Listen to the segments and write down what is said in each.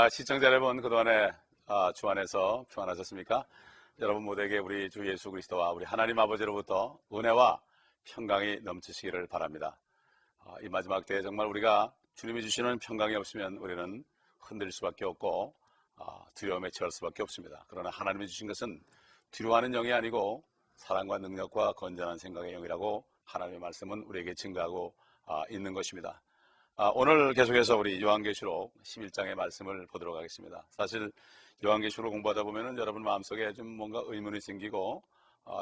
시청자 여러분, 그동안에 주안에서 평안하셨습니까? 여러분 모두에게 우리 주 예수 그리스도와 우리 하나님 아버지로부터 은혜와 평강이 넘치시기를 바랍니다. 이 마지막 때에 정말 우리가 주님이 주시는 평강이 없으면 우리는 흔들릴 수밖에 없고 두려움에 처할 수밖에 없습니다. 그러나 하나님이 주신 것은 두려워하는 영이 아니고 사랑과 능력과 건전한 생각의 영이라고 하나님의 말씀은 우리에게 증거하고 있는 것입니다. 오늘 계속해서 우리 요한계시록 11장의 말씀을 보도록 하겠습니다. 사실 요한계시록 공부하다 보면은 여러분 마음속에 좀 뭔가 의문이 생기고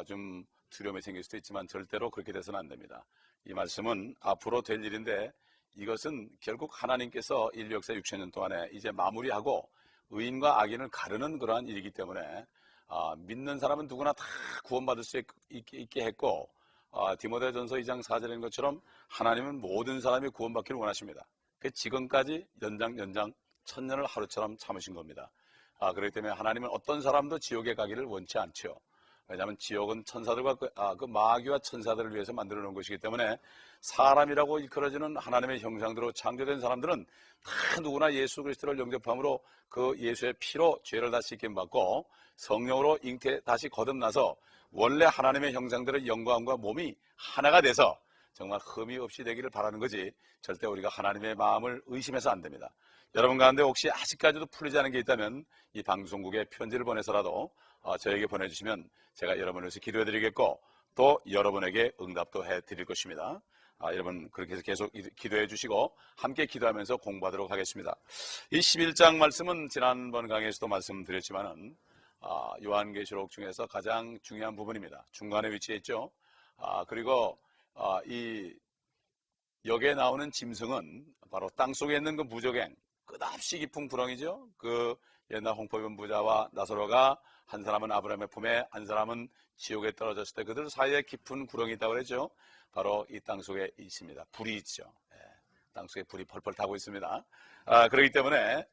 좀 두려움이 생길 수도 있지만 절대로 그렇게 돼서는 안 됩니다. 이 말씀은 앞으로 될 일인데 이것은 결국 하나님께서 인류 역사 6,000년 동안에 이제 마무리하고 의인과 악인을 가르는 그러한 일이기 때문에 믿는 사람은 누구나 다 구원받을 수 있게 했고 디모데전서 2장 4절인 것처럼 하나님은 모든 사람이 구원받기를 원하십니다. 그 지금까지 연장 천년을 하루처럼 참으신 겁니다. 그렇기 때문에 하나님은 어떤 사람도 지옥에 가기를 원치 않죠. 왜냐하면 지옥은 천사들과 그 마귀와 천사들을 위해서 만들어 놓은 것이기 때문에 사람이라고 일컬어지는 하나님의 형상대로 창조된 사람들은 다 누구나 예수 그리스도를 영접함으로 그 예수의 피로 죄를 다 씻김받고 성령으로 잉태 다시 거듭나서 원래 하나님의 형상대로 영광과 몸이 하나가 돼서 정말 흠이 없이 되기를 바라는 거지 절대 우리가 하나님의 마음을 의심해서 안 됩니다. 여러분 가운데 혹시 아직까지도 풀리지 않은 게 있다면 이 방송국에 편지를 보내서라도 저에게 보내주시면 제가 여러분을 위해서 기도해 드리겠고 또 여러분에게 응답도 해 드릴 것입니다. 여러분 그렇게 해서 계속 기도해 주시고 함께 기도하면서 공부하도록 하겠습니다. 이 11장 말씀은 지난번 강의에서도 말씀드렸지만은 요한계시록 중에서 가장 중요한 부분입니다. 중간에 위치해 있죠. 그리고 이 여기에 나오는 짐승은 바로 땅속에 있는 그 무적행 끝없이 깊은 구렁이죠. 그 옛날 홍포 입은 부자와 나사로가 한 사람은 아브라함의 품에 한 사람은 지옥에 떨어졌을 때 그들 사이에 깊은 구렁이 있다고 그랬죠. 바로 이 땅속에 있습니다. 불이 있죠. 땅속에 불이 펄펄 타고 있습니다. 그렇기 때문에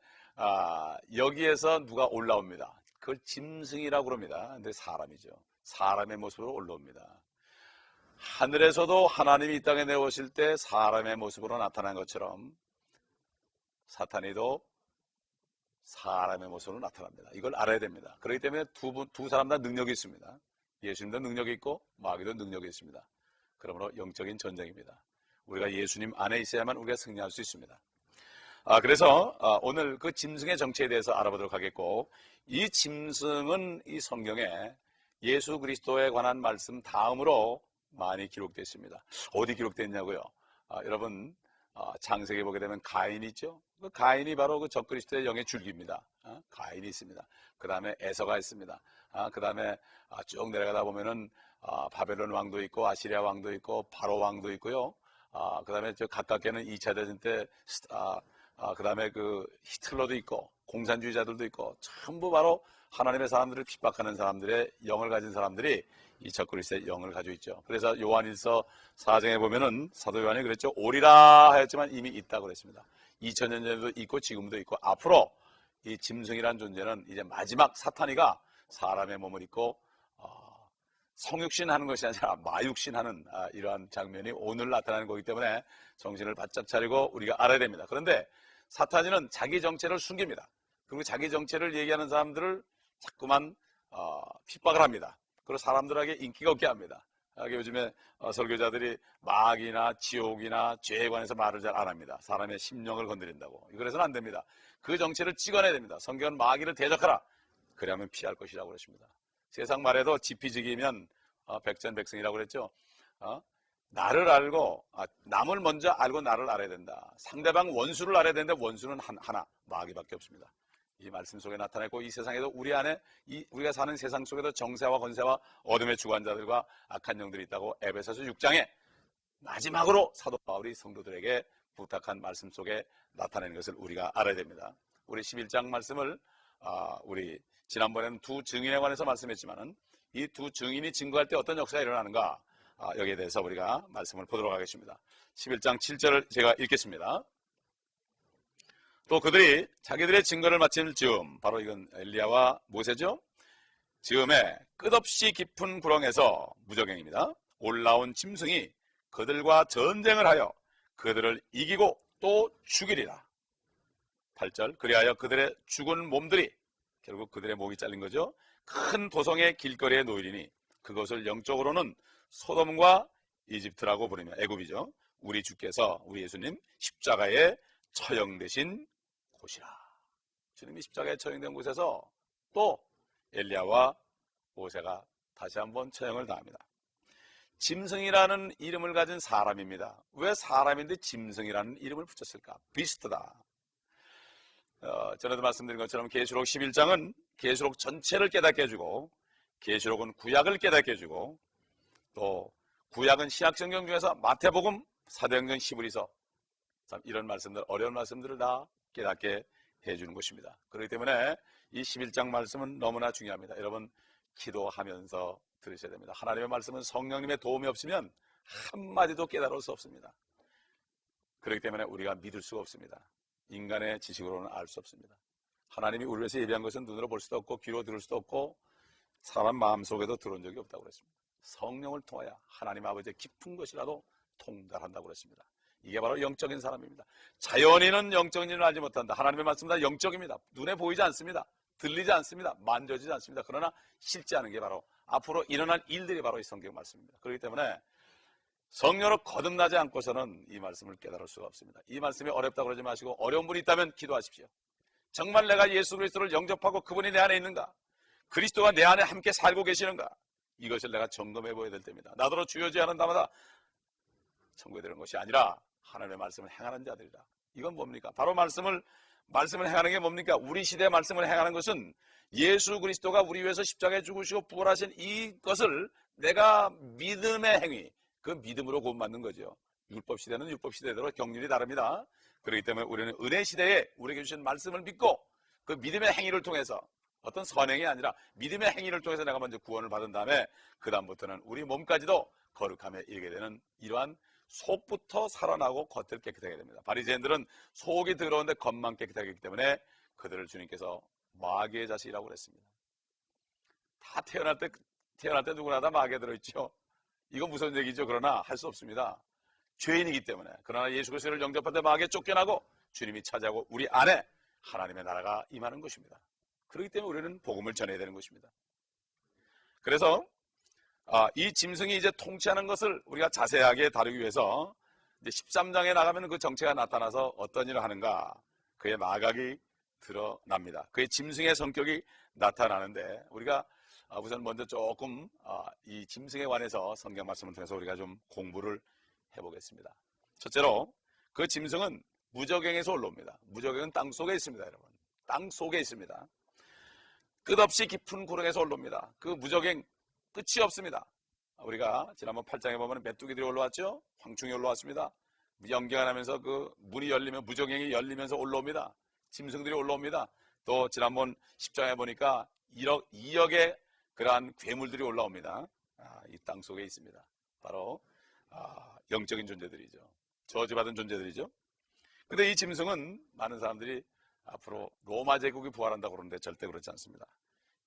여기에서 누가 올라옵니다. 그걸 짐승이라고 그럽니다. 근데 사람이죠. 사람의 모습으로 올라옵니다. 하늘에서도 하나님이 이 땅에 내오실 때 사람의 모습으로 나타난 것처럼 사탄이도 사람의 모습으로 나타납니다. 이걸 알아야 됩니다. 그렇기 때문에 두 사람 다 능력이 있습니다. 예수님도 능력이 있고 마귀도 능력이 있습니다. 그러므로 영적인 전쟁입니다. 우리가 예수님 안에 있어야만 우리가 승리할 수 있습니다. 그래서 오늘 그 짐승의 정체에 대해서 알아보도록 하겠고 이 짐승은 이 성경에 예수 그리스도에 관한 말씀 다음으로 많이 기록되어 있습니다. 어디 기록되어 있냐고요? 여러분 창세기에 보게 되면 가인이 있죠. 그 가인이 바로 그 적그리스도의 영의 줄기입니다. 가인이 있습니다. 그 다음에 에서가 있습니다. 그 다음에 쭉 내려가다 보면은 바벨론 왕도 있고 아시리아 왕도 있고 바로 왕도 있고요. 그 다음에 저 가깝게는 2차 대전 때 그 다음에 그 히틀러도 있고 공산주의자들도 있고 전부 바로 하나님의 사람들을 핍박하는 사람들의 영을 가진 사람들이 이 적그리스도의 영을 가지고 있죠. 그래서 요한일서 4장에 보면은 사도 요한이 그랬죠. 오리라 하였지만 이미 있다고 그랬습니다. 2000년 전에도 있고 지금도 있고 앞으로 이 짐승이란 존재는 이제 마지막 사탄이가 사람의 몸을 입고 성육신 하는 것이 아니라 마육신 하는 이러한 장면이 오늘 나타나는 거기 때문에 정신을 바짝 차리고 우리가 알아야 됩니다. 그런데 사탄이는 자기 정체를 숨깁니다. 그리고 자기 정체를 얘기하는 사람들을 자꾸만 핍박을 합니다. 그리고 사람들에게 인기가 없게 합니다. 요즘에 설교자들이 마귀나 지옥이나 죄에 관해서 말을 잘 안 합니다. 사람의 심령을 건드린다고. 그래서는 안 됩니다. 그 정체를 찍어내야 됩니다. 성경은 마귀를 대적하라. 그래야만 피할 것이라고 그랬습니다. 세상 말에도 지피지기면 백전백승이라고 그랬죠. 나를 알고 남을 먼저 알고 나를 알아야 된다. 상대방 원수를 알아야 되는데 원수는 하나 마귀밖에 없습니다. 이 말씀 속에 나타났고 이 세상에도 우리 안에 우리가 사는 세상 속에도 정세와 권세와 어둠의 주관자들과 악한 영들이 있다고 에베소서 6장에 마지막으로 사도 바울이 성도들에게 부탁한 말씀 속에 나타내는 것을 우리가 알아야 됩니다. 우리 11장 말씀을 우리 지난번에는 두 증인에 관해서 말씀했지만은 이 두 증인이 증거할 때 어떤 역사가 일어나는가 여기에 대해서 우리가 말씀을 보도록 하겠습니다. 11장 7절을 제가 읽겠습니다. 또 그들이 자기들의 증거를 마칠 즈음, 바로 이건 엘리야와 모세죠. 즈음에 끝없이 깊은 구렁에서 무적행입니다. 올라온 짐승이 그들과 전쟁을 하여 그들을 이기고 또 죽이리라. 8절 그리하여 그들의 죽은 몸들이 결국 그들의 목이 잘린 거죠. 큰 도성의 길거리에 놓이리니 그것을 영적으로는 소돔과 이집트라고 부르며 애굽이죠. 우리 주께서 우리 예수님 십자가에 처형되신 곳이라. 주님이 십자가에 처형된 곳에서 또 엘리야와 모세가 다시 한번 처형을 당합니다. 짐승이라는 이름을 가진 사람입니다. 왜 사람인데 짐승이라는 이름을 붙였을까? 비스트다. 전에도 말씀드린 것처럼 계시록 11장은 계시록 전체를 깨닫게 해주고 계시록은 구약을 깨닫게 해주고 또 구약은 신약성경 중에서 마태복음, 사도행전, 히브리서 이런 말씀들, 어려운 말씀들을 다 깨닫게 해주는 것입니다. 그렇기 때문에 이 11장 말씀은 너무나 중요합니다. 여러분 기도하면서 들으셔야 됩니다. 하나님의 말씀은 성령님의 도움이 없으면 한마디도 깨달을 수 없습니다. 그렇기 때문에 우리가 믿을 수가 없습니다. 인간의 지식으로는 알 수 없습니다. 하나님이 우리 위해서 예비한 것은 눈으로 볼 수도 없고 귀로 들을 수도 없고 사람 마음속에도 들어온 적이 없다고 그랬습니다. 성령을 통하여 하나님 아버지의 깊은 것이라도 통달한다고 그랬습니다. 이게 바로 영적인 사람입니다. 자연인은 영적인 일을 알지 못한다. 하나님의 말씀은 다 영적입니다. 눈에 보이지 않습니다. 들리지 않습니다. 만져지지 않습니다. 그러나 실제 하는 게 바로 앞으로 일어날 일들이 바로 이 성경 말씀입니다. 그렇기 때문에 성령으로 거듭나지 않고서는 이 말씀을 깨달을 수가 없습니다. 이 말씀이 어렵다고 그러지 마시고 어려운 분이 있다면 기도하십시오. 정말 내가 예수 그리스도를 영접하고 그분이 내 안에 있는가? 그리스도가 내 안에 함께 살고 계시는가? 이것을 내가 점검해 보아야 될 때입니다. 나더러 주여지 하는 자마다 청구해 드리는 것이 아니라 하나님의 말씀을 행하는 자들이라. 이건 뭡니까? 바로 말씀을 행하는 게 뭡니까? 우리 시대의 말씀을 행하는 것은 예수 그리스도가 우리 위해서 십자가에 죽으시고 부활하신 이것을 내가 믿음의 행위, 그 믿음으로 구원받는 거죠. 율법 시대는 율법 시대대로 경륜이 다릅니다. 그렇기 때문에 우리는 은혜 시대에 우리에게 주신 말씀을 믿고 그 믿음의 행위를 통해서 어떤 선행이 아니라 믿음의 행위를 통해서 내가 먼저 구원을 받은 다음에 그 다음부터는 우리 몸까지도 거룩함에 이르게 되는 이러한 속부터 살아나고 겉을 깨끗하게 됩니다. 바리새인들은 속이 더러운데 겉만 깨끗하게 했기 때문에 그들을 주님께서 마귀의 자식이라고 그랬습니다. 다 태어날 때 누구나 다 마귀에 들어있죠. 이거 무슨 얘기죠? 그러나 할 수 없습니다. 죄인이기 때문에. 그러나 예수 그리스도를 영접할 때 마귀에 쫓겨나고 주님이 차지하고 우리 안에 하나님의 나라가 임하는 것입니다. 그렇기 때문에 우리는 복음을 전해야 되는 것입니다. 그래서 이 짐승이 이제 통치하는 것을 우리가 자세하게 다루기 위해서 이제 13장에 나가면 그 정체가 나타나서 어떤 일을 하는가, 그의 마각이 드러납니다. 그의 짐승의 성격이 나타나는데 우리가 우선 먼저 조금 이 짐승에 관해서 성경 말씀을 통해서 우리가 좀 공부를 해보겠습니다. 첫째로 그 짐승은 무저갱에서 올라옵니다. 무저갱은 땅 속에 있습니다, 여러분. 땅 속에 있습니다. 끝없이 깊은 구렁에서 올라옵니다. 그 무저갱 끝이 없습니다. 우리가 지난번 8장에 보면 메뚜기들이 올라왔죠. 황충이 올라왔습니다. 연경하면서 그 문이 열리면 무저갱이 열리면서 올라옵니다. 짐승들이 올라옵니다. 또 지난번 10장에 보니까 2억의 그러한 괴물들이 올라옵니다. 이 땅 속에 있습니다. 바로 영적인 존재들이죠. 저주받은 존재들이죠. 근데 이 짐승은 많은 사람들이 앞으로 로마 제국이 부활한다고 그러는데 절대 그렇지 않습니다.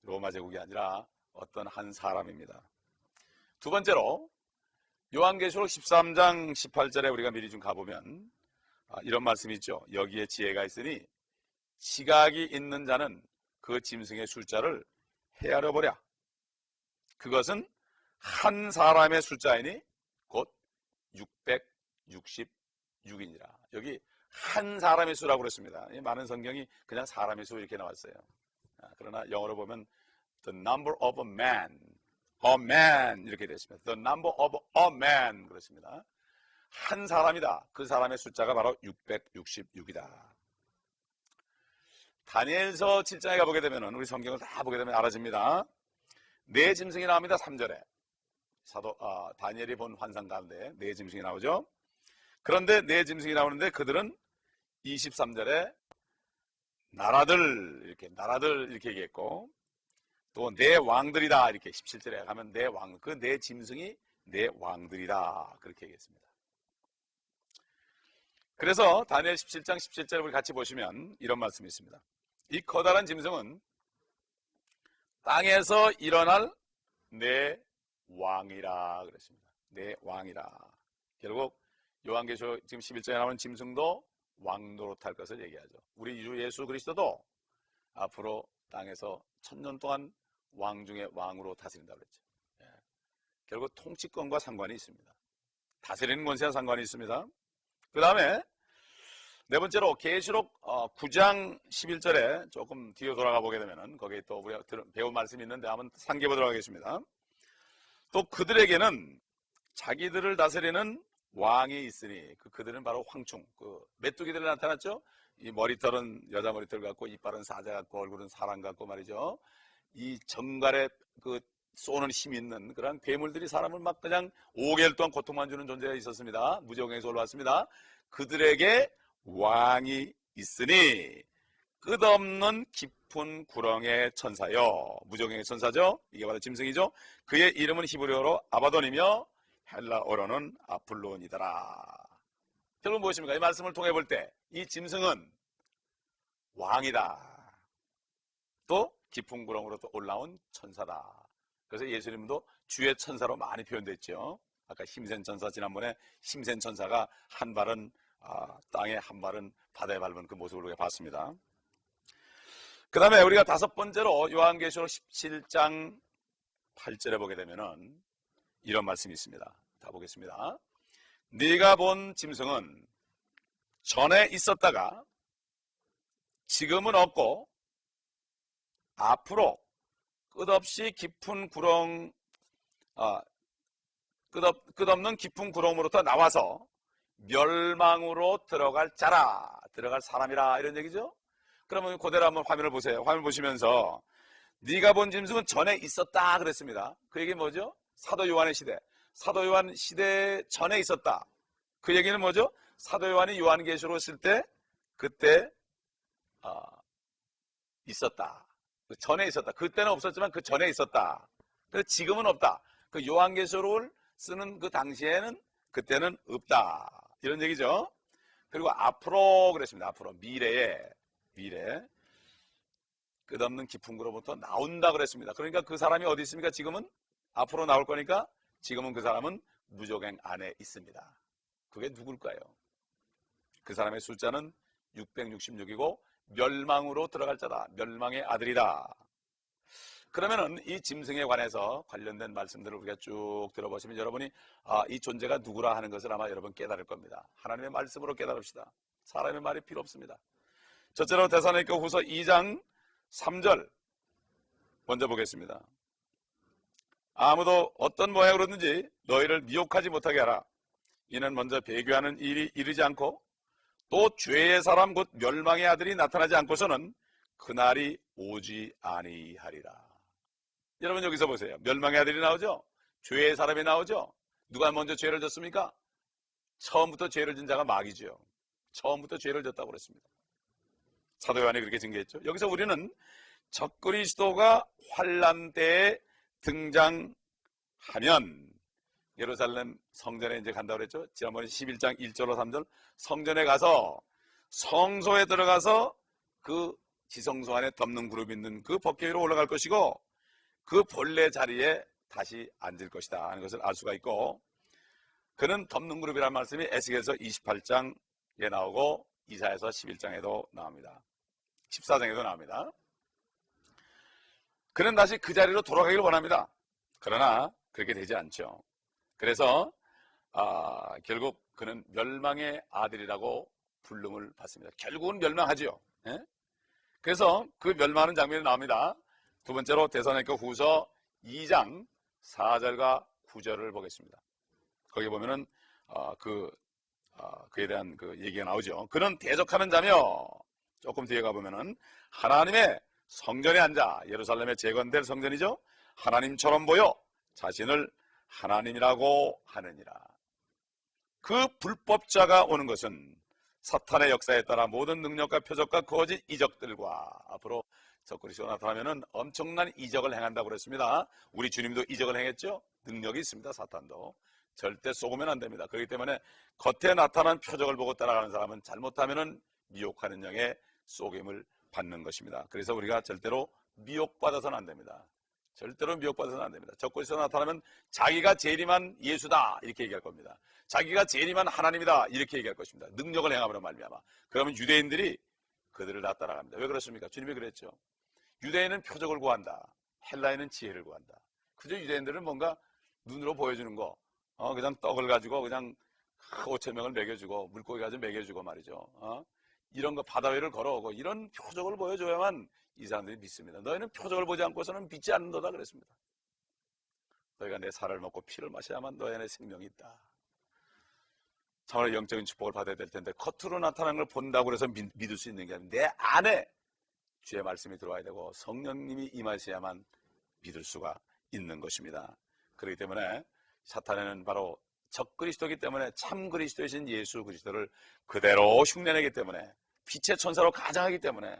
로마 제국이 아니라 어떤 한 사람입니다. 두 번째로 요한계시록 13장 18절에 우리가 미리 좀 가보면 이런 말씀이 있죠. 여기에 지혜가 있으니 시각이 있는 자는 그 짐승의 숫자를 헤아려 보랴. 그것은 한 사람의 숫자이니 곧 666이니라. 여기 한 사람의 수라고 그랬습니다. 많은 성경이 그냥 사람의 수 이렇게 나왔어요. 그러나 영어로 보면 the number of a man 이렇게 되어 있습니다. the number of a man 그렇습니다. 한 사람이다. 그 사람의 숫자가 바로 666이다. 다니엘서 7장에 가보게 되면 우리 성경을 다 보게 되면 알아집니다. 네 짐승이 나옵니다. 3절에 다니엘이 본 환상 가운데 네 짐승이 나오죠. 그런데 네 짐승이 나오는데 그들은 23절에 나라들 이렇게 얘기했고 또 네 왕들이다 이렇게 17절에 가면 네 왕, 그 네 짐승이 네 왕들이다 그렇게 얘기했습니다. 그래서 다니엘 17장 17절을 우리 같이 보시면 이런 말씀이 있습니다. 이 커다란 짐승은 땅에서 일어날 네 왕이라 그랬습니다. 네 왕이라. 결국 요한계시록 지금 11장에 나오는 짐승도 왕노릇할 것을 얘기하죠. 우리 주 예수 그리스도도 앞으로 땅에서 1000년 동안 왕 중에 왕으로 다스린다고 그랬죠. 예. 결국 통치권과 상관이 있습니다. 다스리는 권세와 상관이 있습니다. 그 다음에 네 번째로 계시록 9장 11절에 조금 뒤로 돌아가 보게 되면은 거기에 또 우리가 배운 말씀이 있는데 한번 상기해보도록 하겠습니다. 또 그들에게는 자기들을 다스리는 왕이 있으니 그들은 바로 황충, 메뚜기들이 나타났죠. 이 머리털은 여자 머리털 같고 이빨은 사자 같고 얼굴은 사람 같고 말이죠. 이 정갈에 쏘는 힘이 있는 그런 괴물들이 사람을 막 그냥 5개월 동안 고통만 주는 존재가 있었습니다. 무지개에서 올라왔습니다. 그들에게 왕이 있으니 끝없는 깊은 구렁의 천사요. 무지개의 천사죠. 이게 바로 짐승이죠. 그의 이름은 히브리어로 아바돈이며 헬라어로는 아폴론이더라. 결국 무엇입니까? 이 말씀을 통해 볼 때 이 짐승은 왕이다. 또 깊은 구렁으로 또 올라온 천사다. 그래서 예수님도 주의 천사로 많이 표현됐죠. 아까 힘센 천사, 지난번에 힘센 천사가 한 발은 땅에 한 발은 바다에 밟은 그 모습을 우리가 봤습니다. 그 다음에 우리가 다섯 번째로 요한계시록 17장 8절에 보게 되면은 이런 말씀이 있습니다. 다 보겠습니다. 네가 본 짐승은 전에 있었다가 지금은 없고 앞으로 끝없이 깊은 구렁, 끝없는 깊은 구렁으로부터 나와서 멸망으로 들어갈 자라, 들어갈 사람이라 이런 얘기죠. 그러면 그대로 한번 화면을 보세요. 화면 보시면서 네가 본 짐승은 전에 있었다 그랬습니다. 그 얘기는 뭐죠? 사도 요한의 시대, 사도 요한 시대 전에 있었다. 그 얘기는 뭐죠? 사도 요한이 요한계시록을 쓸 때 그때 있었다. 그 전에 있었다. 그때는 없었지만 그 전에 있었다. 그래서 지금은 없다. 그 요한계시록을 쓰는 그 당시에는 그때는 없다. 이런 얘기죠. 그리고 앞으로 그랬습니다. 앞으로 미래 끝없는 깊은 구로부터 나온다 그랬습니다. 그러니까 그 사람이 어디 있습니까? 지금은 앞으로 나올 거니까 지금은 그 사람은 무저갱 안에 있습니다. 그게 누굴까요? 그 사람의 숫자는 666이고 멸망으로 들어갈 자다. 멸망의 아들이다. 그러면은 이 짐승에 관해서 관련된 말씀들을 우리가 쭉 들어보시면 여러분이 이 존재가 누구라 하는 것을 아마 여러분 깨달을 겁니다. 하나님의 말씀으로 깨달읍시다. 사람의 말이 필요 없습니다. 첫째로 데살로니가 후서 2장 3절 먼저 보겠습니다. 아무도 어떤 모양으로든지 너희를 미혹하지 못하게 하라. 이는 먼저 배교하는 일이 이르지 않고 또 죄의 사람 곧 멸망의 아들이 나타나지 않고서는 그날이 오지 아니하리라. 여러분 여기서 보세요. 멸망의 아들이 나오죠? 죄의 사람이 나오죠? 누가 먼저 죄를 졌습니까? 처음부터 죄를 진 자가 마귀죠. 처음부터 죄를 졌다고 그랬습니다. 사도 요한이 그렇게 증거했죠. 여기서 우리는 적그리스도가 환난 때에 등장하면 예루살렘 성전에 이제 간다고 그랬죠. 지난번에 11장 1절로 3절 성전에 가서 성소에 들어가서 그 지성소 안에 덮는 그룹이 있는 그 법궤 위로 올라갈 것이고 그 본래 자리에 다시 앉을 것이다 하는 것을 알 수가 있고, 그는 덮는 그룹이라는 말씀이 에스겔서 28장에 나오고 이사야서 11장에도 나옵니다. 14장에도 나옵니다. 그는 다시 그 자리로 돌아가기를 원합니다. 그러나 그렇게 되지 않죠. 그래서 결국 그는 멸망의 아들이라고 불름을 받습니다. 결국은 멸망하지요. 예? 그래서 그 멸망하는 장면이 나옵니다. 두 번째로 데살로니가 후서 2장 4절과 9절을 보겠습니다. 거기 보면은 그에 대한 그 얘기가 나오죠. 그는 대적하는 자며, 조금 뒤에 가보면은 하나님의 성전에 앉아, 예루살렘에 재건될 성전이죠. 하나님처럼 보여 자신을 하나님이라고 하느니라. 그 불법자가 오는 것은 사탄의 역사에 따라 모든 능력과 표적과 거짓 이적들과, 앞으로 적그리스도가 나타나면은 엄청난 이적을 행한다고 그랬습니다. 우리 주님도 이적을 행했죠. 능력이 있습니다. 사탄도 절대 속으면 안 됩니다. 그렇기 때문에 겉에 나타난 표적을 보고 따라가는 사람은 잘못하면은 미혹하는 영의 속임을 받는 것입니다. 그래서 우리가 절대로 미혹받아서는 안 됩니다. 절대로 미혹받아서는 안 됩니다. 적그리스도가 나타나면 자기가 재림한 예수다 이렇게 얘기할 겁니다. 자기가 재림한 하나님이다 이렇게 얘기할 것입니다. 능력을 행함으로 말미암아. 그러면 유대인들이 그들을 다 따라갑니다. 왜 그렇습니까? 주님이 그랬죠. 유대인은 표적을 구한다. 헬라인은 지혜를 구한다. 그저 유대인들은 뭔가 눈으로 보여주는 거, 그냥 떡을 가지고 그냥 5천 명을 먹여주고 물고기 가지고 먹여주고 말이죠. 이런 거 바다 위를 걸어오고 이런 표적을 보여줘야만 이 사람들이 믿습니다. 너희는 표적을 보지 않고서는 믿지 않는도다 그랬습니다. 너희가 내 살을 먹고 피를 마셔야만 너희 안에 생명이 있다. 참으로 영적인 축복을 받아야 될 텐데 겉으로 나타나는 걸 본다고 해서 믿을 수 있는 게 아니라 내 안에 주의 말씀이 들어와야 되고 성령님이 임하셔야만 믿을 수가 있는 것입니다. 그렇기 때문에 사탄에는 바로 적그리스도이기 때문에 참 그리스도이신 예수 그리스도를 그대로 흉내내기 때문에 빛의 천사로 가장하기 때문에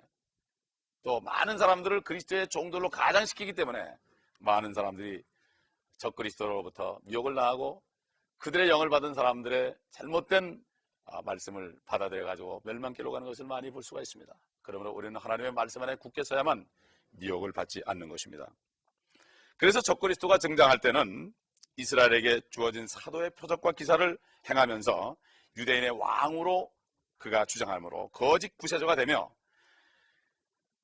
또 많은 사람들을 그리스도의 종들로 가장시키기 때문에 많은 사람들이 적그리스도로부터 미혹을 당하고 그들의 영을 받은 사람들의 잘못된 말씀을 받아들여 가지고 멸망길로 가는 것을 많이 볼 수가 있습니다. 그러므로 우리는 하나님의 말씀 안에 굳게 서야만 미혹을 받지 않는 것입니다. 그래서 적그리스도가 등장할 때는 이스라엘에게 주어진 사도의 표적과 기사를 행하면서 유대인의 왕으로 그가 주장하므로 거짓 구세주가 되며,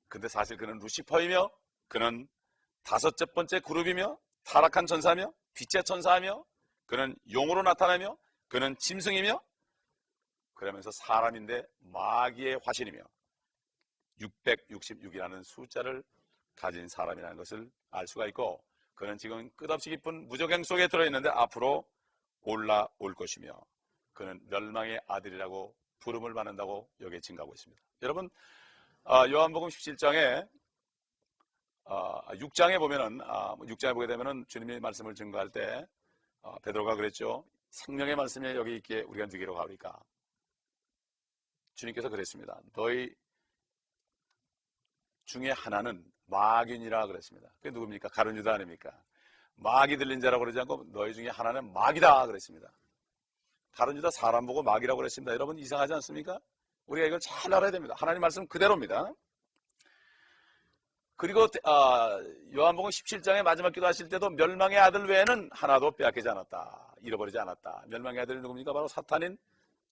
근데 사실 그는 루시퍼이며 그는 다섯째 번째 그룹이며 타락한 천사며 빛의 천사며 그는 용으로 나타나며 그는 짐승이며 그러면서 사람인데 마귀의 화신이며 666이라는 숫자를 가진 사람이라는 것을 알 수가 있고, 그는 지금 끝없이 깊은 무적행 속에 들어있는데 앞으로 올라올 것이며 그는 멸망의 아들이라고 부름을 받는다고 여기에 증가하고 있습니다. 여러분, 요한복음 17장에 6장에 보면은 6장에 보게 되면은 주님의 말씀을 증거할 때 베드로가 그랬죠. 생명의 말씀이 여기 있기에 우리가 누구로 가오리까? 주님께서 그랬습니다. 너희 중에 하나는 마귀니라 그랬습니다. 그게 누굽니까? 가룟 유다 아닙니까? 마귀 들린 자라고 그러지 않고 너희 중에 하나는 마귀다 그랬습니다. 가룟 유다 사람 보고 마귀라고 그랬습니다. 여러분 이상하지 않습니까? 우리가 이걸 잘 알아야 됩니다. 하나님 말씀 그대로입니다. 그리고 요한복음 17장의 마지막 기도하실 때도 멸망의 아들 외에는 하나도 빼앗기지 않았다. 잃어버리지 않았다. 멸망의 아들이 누굽니까? 바로 사탄인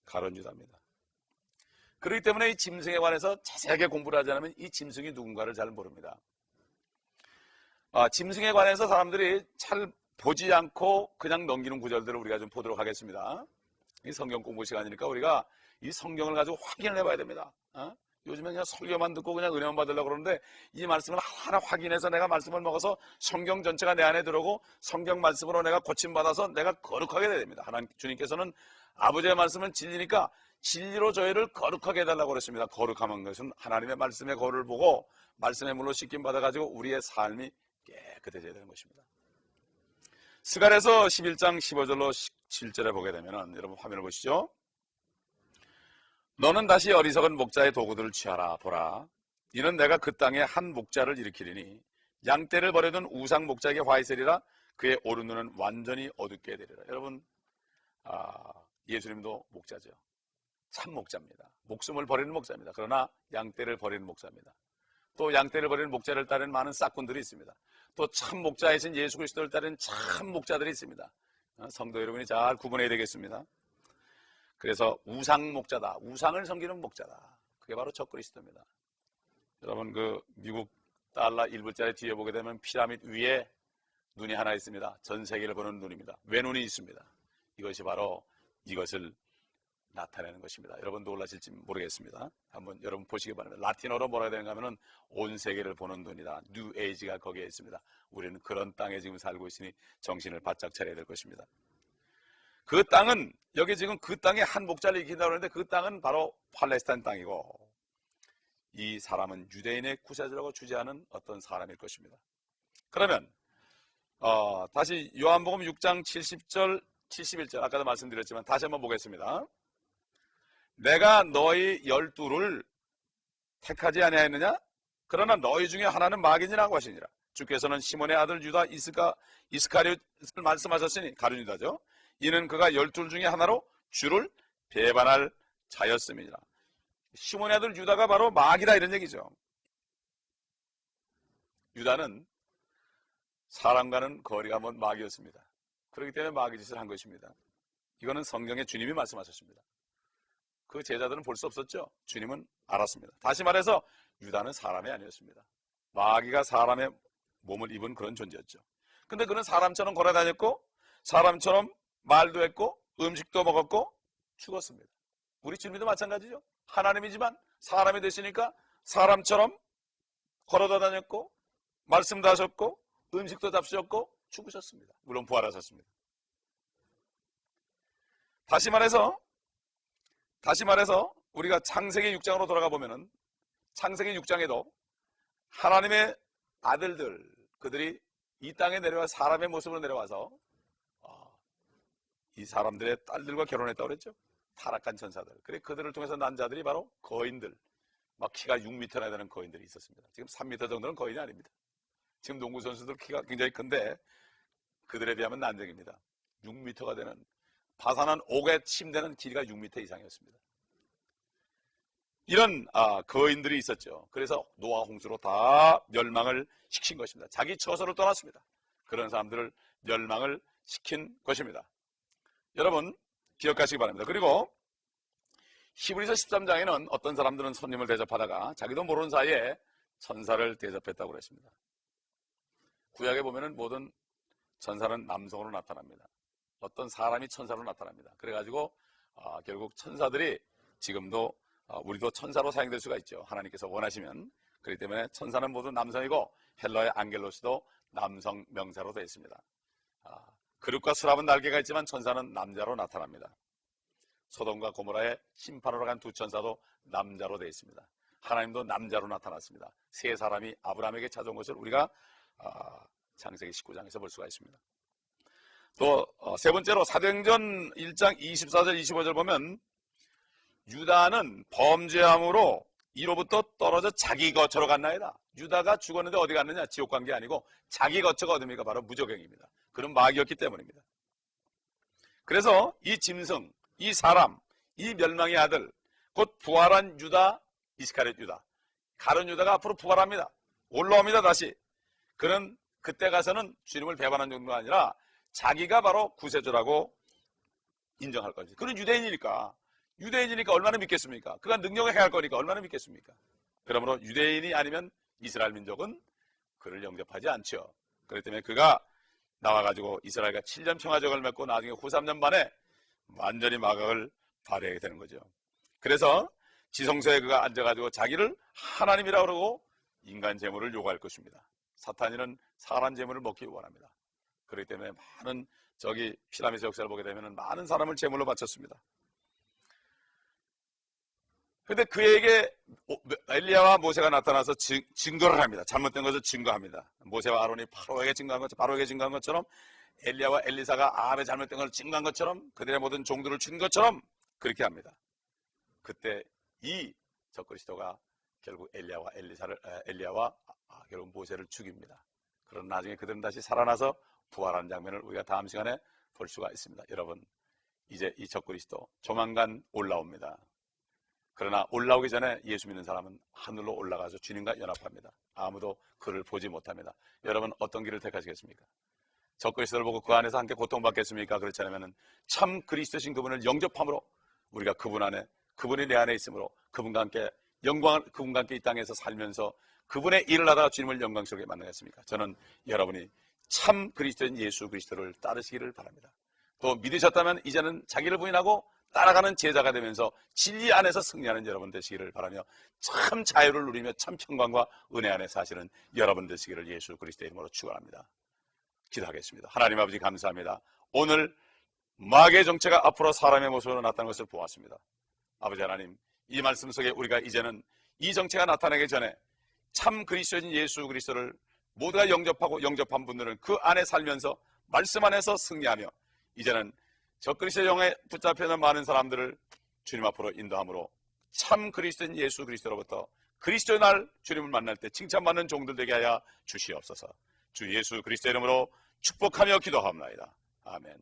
가룟 유다입니다. 그렇기 때문에 이 짐승에 관해서 자세하게 공부를 하지 않으면 이 짐승이 누군가를 잘 모릅니다. 짐승에 관해서 사람들이 잘 보지 않고 그냥 넘기는 구절들을 우리가 좀 보도록 하겠습니다. 이 성경 공부 시간이니까 우리가 이 성경을 가지고 확인을 해봐야 됩니다. 요즘에 그냥 설교만 듣고 그냥 은혜만 받으려고 그러는데 이 말씀을 하나 확인해서 내가 말씀을 먹어서 성경 전체가 내 안에 들어오고 성경 말씀으로 내가 고침받아서 내가 거룩하게 돼야 됩니다. 하나님 주님께서는 아버지의 말씀은 진리니까 진리로 저희를 거룩하게 해달라고 그랬습니다. 거룩함은 것은 하나님의 말씀의 거를 보고 말씀의 물로 씻김 받아가지고 우리의 삶이 깨끗해져야 되는 것입니다. 스갈에서 11장 15절로 17절에 보게 되면 여러분 화면을 보시죠. 너는 다시 어리석은 목자의 도구들을 취하라. 보라, 이는 내가 그 땅에 한 목자를 일으키리니 양떼를 버려둔 우상 목자에게 화 있으리라. 그의 오른 눈은 완전히 어둡게 되리라. 여러분, 예수님도 목자죠. 참 목자입니다. 목숨을 버리는 목자입니다. 그러나 양떼를 버리는 목자입니다. 또 양떼를 버리는 목자를 따르는 많은 싹군들이 있습니다. 또 참 목자이신 예수 그리스도를 따르는 참 목자들이 있습니다. 성도 여러분이 잘 구분해야 되겠습니다. 그래서 우상 목자다. 우상을 섬기는 목자다. 그게 바로 적그리스도입니다. 여러분 그 미국 달러 1불짜리 뒤에 보게 되면 피라미드 위에 눈이 하나 있습니다. 전 세계를 보는 눈입니다. 왜 눈이 있습니다. 이것이 바로 이것을 나타내는 것입니다. 여러분 놀라실지 모르겠습니다. 한번 여러분 보시기 바랍니다. 라틴어로 뭐라 되는가 하면은 온 세계를 보는 눈이다. 뉴 에이지가 거기에 있습니다. 우리는 그런 땅에 지금 살고 있으니 정신을 바짝 차려야 될 것입니다. 그 땅은 여기 지금 그 땅에 한 목자를 일으킨다고 하는데 그 땅은 바로 팔레스타인 땅이고 이 사람은 유대인의 구세주라고 주제하는 어떤 사람일 것입니다. 그러면 다시 요한복음 6장 70절 71절 아까도 말씀드렸지만 다시 한번 보겠습니다. 내가 너희 12를 택하지 아니하였느냐? 그러나 너희 중에 하나는 마귀니라고 하시니라. 주께서는 시몬의 아들 유다 이스카리ot을 말씀하셨으니 가룟 유다죠. 이는 그가 12 중에 하나로 주를 배반할 자였음이니라. 시몬의 아들 유다가 바로 마귀다 이런 얘기죠. 유다는 사람과는 거리가 먼 마귀였습니다. 그렇기 때문에 마귀 짓을 한 것입니다. 이거는 성경에 주님이 말씀하셨습니다. 그 제자들은 볼 수 없었죠. 주님은 알았습니다. 다시 말해서 유다는 사람이 아니었습니다. 마귀가 사람의 몸을 입은 그런 존재였죠. 근데 그는 사람처럼 걸어다녔고 사람처럼 말도 했고 음식도 먹었고 죽었습니다. 우리 주님도 마찬가지죠. 하나님이지만 사람이 되시니까 사람처럼 걸어다녔고 말씀도 하셨고 음식도 잡수셨고 죽으셨습니다. 물론 부활하셨습니다. 다시 말해서 우리가 창세기 6장으로 돌아가 보면은 창세기 6장에도 하나님의 아들들, 그들이 이 땅에 내려와 사람의 모습으로 내려와서 이 사람들의 딸들과 결혼했다고 그랬죠. 타락한 천사들. 그래 그들을 통해서 난 자들이 바로 거인들, 막 키가 6m나 되는 거인들이 있었습니다. 지금 3m 정도는 거인이 아닙니다. 지금 농구 선수들 키가 굉장히 큰데 그들에 비하면 난쟁입니다. 6m가 되는, 파산한 옥에 침대는 길이가 6m 이상이었습니다. 이런 거인들이 있었죠. 그래서 노아 홍수로 다 멸망을 시킨 것입니다. 자기 처소를 떠났습니다. 그런 사람들을 멸망을 시킨 것입니다. 여러분 기억하시기 바랍니다. 그리고 히브리서 13장에는 어떤 사람들은 손님을 대접하다가 자기도 모르는 사이에 천사를 대접했다고 그랬습니다. 구약에 보면은 모든 천사는 남성으로 나타납니다. 어떤 사람이 천사로 나타납니다. 그래가지고 결국 천사들이 지금도 우리도 천사로 사용될 수가 있죠. 하나님께서 원하시면. 그렇기 때문에 천사는 모두 남성이고 헬라의 안겔로스도 남성 명사로 되어 있습니다. 그릇과 수랍은 날개가 있지만 천사는 남자로 나타납니다. 소돔과 고모라의 심판으로 간 두 천사도 남자로 되어 있습니다. 하나님도 남자로 나타났습니다. 세 사람이 아브라함에게 찾아온 것을 우리가 창세기 19장에서 볼 수가 있습니다. 또 세 번째로 사도행전 1장 24절 25절 보면 유다는 범죄함으로 이로부터 떨어져 자기 거처로 갔나이다. 유다가 죽었는데 어디 갔느냐? 지옥 간 게 아니고 자기 거처가 어디입니까? 바로 무저갱입니다. 그런 마귀였기 때문입니다. 그래서 이 짐승, 이 사람, 이 멸망의 아들, 곧 부활한 유다, 이스카리ot 유다, 가룟 유다가 앞으로 부활합니다. 올라옵니다. 다시. 그는 그때 가서는 주님을 배반한 정도가 아니라 자기가 바로 구세주라고 인정할 것입니다. 그는 유대인이니까 얼마나 믿겠습니까? 그가 능력을 행할 거니까 얼마나 믿겠습니까? 그러므로 유대인이 아니면 이스라엘 민족은 그를 영접하지 않죠. 그렇기 때문에 그가 나와가지고 이스라엘과 7년 평화적을 맺고 나중에 후 3년 만에 완전히 마각을 발휘하게 되는 거죠. 그래서 지성소에 그가 앉아가지고 자기를 하나님이라고 그러고 인간 재물을 요구할 것입니다. 사탄이는 사람 재물을 먹기 원합니다. 그렇기 때문에 많은 피라미드 역사를 보게 되면 많은 사람을 재물로 바쳤습니다. 그런데 그에게 엘리야와 모세가 나타나서 증거를 합니다. 잘못된 것을 증거합니다. 모세와 아론이 바로에게 증거한 것처럼 엘리야와 엘리사가 아합의 잘못된 것을 증거한 것처럼 그들의 모든 종들을 준 것처럼 그렇게 합니다. 그때 이 적그리스도가 결국 엘리야와 결국 모세를 죽입니다. 그러나 나중에 그들은 다시 살아나서 부활하는 장면을 우리가 다음 시간에 볼 수가 있습니다. 여러분, 이제 이 적그리스도 조만간 올라옵니다. 그러나 올라오기 전에 예수 믿는 사람은 하늘로 올라가서 주님과 연합합니다. 아무도 그를 보지 못합니다. 여러분 어떤 길을 택하시겠습니까? 적그리스도를 보고 그 안에서 함께 고통받겠습니까? 그렇지 않으면 참 그리스도신 그분을 영접함으로 우리가 그분이 내 안에 있으므로 그분과 함께 이 땅에서 살면서 그분의 일을 하다가 주님을 영광스럽게 만나겠습니까? 저는 여러분이 참 그리스도인 예수 그리스도를 따르시기를 바랍니다. 또 믿으셨다면 이제는 자기를 부인하고 따라가는 제자가 되면서 진리 안에서 승리하는 여러분 되시기를 바라며 참 자유를 누리며 참 평강과 은혜 안에 사시는 여러분 되시기를 예수 그리스도의 이름으로 축원합니다. 기도하겠습니다. 하나님 아버지 감사합니다. 오늘 마귀의 정체가 앞으로 사람의 모습으로 나타나는 것을 보았습니다. 아버지 하나님, 이 말씀 속에 우리가 이제는 이 정체가 나타나기 전에 참 그리스도인 예수 그리스도를 모두가 영접한 분들은 그 안에 살면서 말씀 안에서 승리하며 이제는 적그리스도의 영에 붙잡혀 있는 많은 사람들을 주님 앞으로 인도함으로 참 그리스도인 예수 그리스도로부터 그리스도의 날 주님을 만날 때 칭찬받는 종들 되게 하여 주시옵소서. 주 예수 그리스도의 이름으로 축복하며 기도하옵나이다. 아멘.